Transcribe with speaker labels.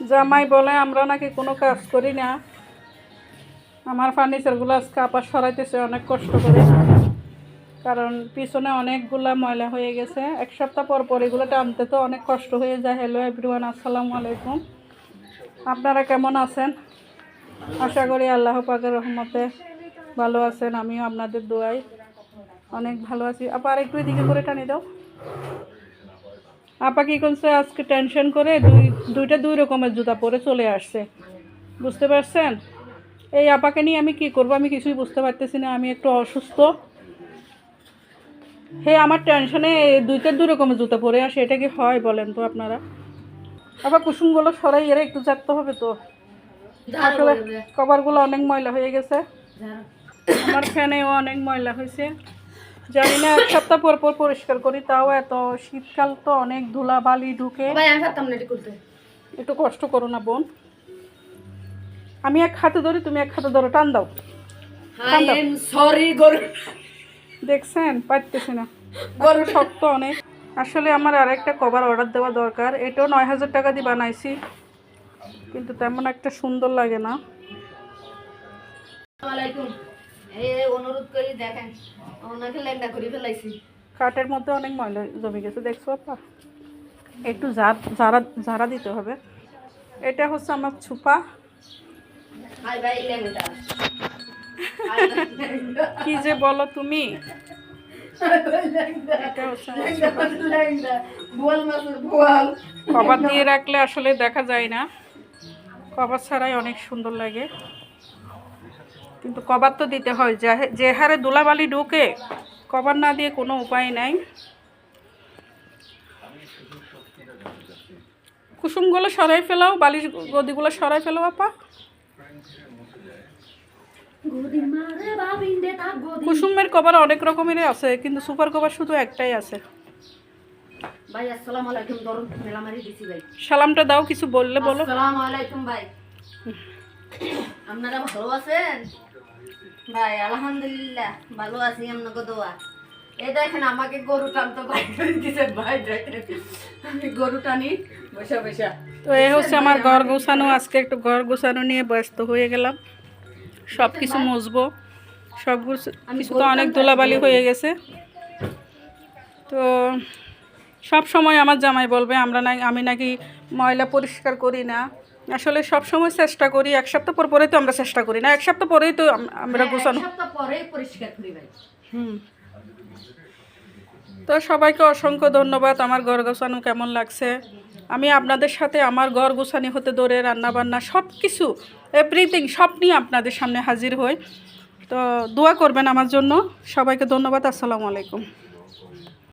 Speaker 1: জামাই বলে আমরা নাকি কোনো কাজ করি না। আমার ফার্নিচারগুলো আজকে আপা সরাইতেছে অনেক কষ্ট করে, কারণ পিছনে অনেকগুলা ময়লা হয়ে গেছে। এক সপ্তাহ পর পর এগুলো টানতে তো অনেক কষ্ট হয়ে যায়। হ্যালো এভরিওয়ান, আসসালামু আলাইকুম। আপনারা কেমন আছেন? আশা করি আল্লাহ পাকের রহমতে ভালো আছেন। আমিও আপনাদের দোয়ায় অনেক ভালো আছি। আপা আর একটু এদিকে করে টানি দাও। আপা কি করছে আজকে টেনশন করে দুইটা দুই রকমের জুতা পরে চলে আসছে, বুঝতে পারছেন? এই আপাকে নিয়ে আমি কি করব, আমি কিছুই বুঝতে পারতেছি না। আমি একটু অসুস্থ। হে আমার টেনশনে দুইটা দুই রকমের জুতা পরে আসে, এটা কি হয় বলেন তো আপনারা? আবার কুসুমগুলো সরাই এরা একটু জাগতে হবে তো। আসলে কভারগুলো অনেক ময়লা হয়ে গেছে, আমার ফ্যানেও অনেক ময়লা হয়েছে। জানি না এক সপ্তাহ পর পর পরিষ্কার করি, তাও এত শীতকাল তো অনেক ধুলা বালি ঢুকে। একটু কষ্ট করো না বোন। আমি এক হাতে ধরি, তুমি এক হাতে ধরো, টান দাও। দেখছেন পারতেছি না, গরু শক্ত অনেক। আসলে আমার আর একটা কভার অর্ডার দেওয়া দরকার। এটাও ৯,০০০ টাকা দিয়ে বানাইছি, কিন্তু তেমন একটা সুন্দর লাগে না।
Speaker 2: অনুরোধ করি দেখেন, ওনাকে লেখা করে ফেলাইছি।
Speaker 1: কাঠের মধ্যে অনেক ময়লা জমে গেছে, দেখছো আপা? একটু ঝাড়া দিতে হবে। এটা হচ্ছে আমার ছুপা। কি যে বলো তুমি। কভার দিয়ে রাখলে আসলে দেখা যায় না, কভার ছাড়াই অনেক সুন্দর লাগে। কিন্তু কভার তো দিতে হয়, যে হারে ধুলাবালি ঢুকে, কভার না দিয়ে কোনো উপায় নাই। কুসুমগুলো সরাই ফেলাও, বালিশ গদিগুলো সরাই ফেলাও আপা। কুসুমের কভার অনেক রকমেরই আছে, কিন্তু সুপার কভার শুধু একটাই আছে।
Speaker 2: ভাই আসসালামু আলাইকুম, দরুন মেলামারি দিছি ভাই।
Speaker 1: সালামটা দাও, কিছু বললে বলো।
Speaker 2: আসসালামু আলাইকুম ভাই, আপনারা ভালো আছেন? ভাই আলহামদুলিল্লাহ ভালো আছি, আপনাকে দোয়া। এই দেখেন আমাকে গরু টানতে বাইরে দিয়েছে ভাই, দেখেন আমি গরু টানি বসা বসা।
Speaker 1: তো এই হচ্ছে আমার ঘর গোছানো। আজকে একটু ঘর গোছানো নিয়ে ব্যস্ত হয়ে গেলাম। সব কিছু মুছবো, সব কিছু তো অনেক ধুলাবালি হয়ে গেছে। তো সব সময় আমার জামাই বলবে আমি নাকি ময়লা পরিষ্কার করি না। আসলে সব সময় চেষ্টা করি, এক সপ্তাহ পর পরেই তো আমরা চেষ্টা করি না, এক সপ্তাহ পরেই তো আমরা গোছানো।
Speaker 2: এক সপ্তাহ পরেই পরিষ্কার করি ভাই।
Speaker 1: তো সবাইকে অসংখ্য ধন্যবাদ। আমার ঘর গোছানো কেমন লাগছে, আমি আপনাদের সাথে আমার ঘর গোছানি হতে ধরে রান্নাবান্না সব কিছু এভরিথিং সব নিয়ে আপনাদের সামনে হাজির হই। তো দোয়া করবেন আমার জন্য। সবাইকে ধন্যবাদ। আসসালামু আলাইকুম।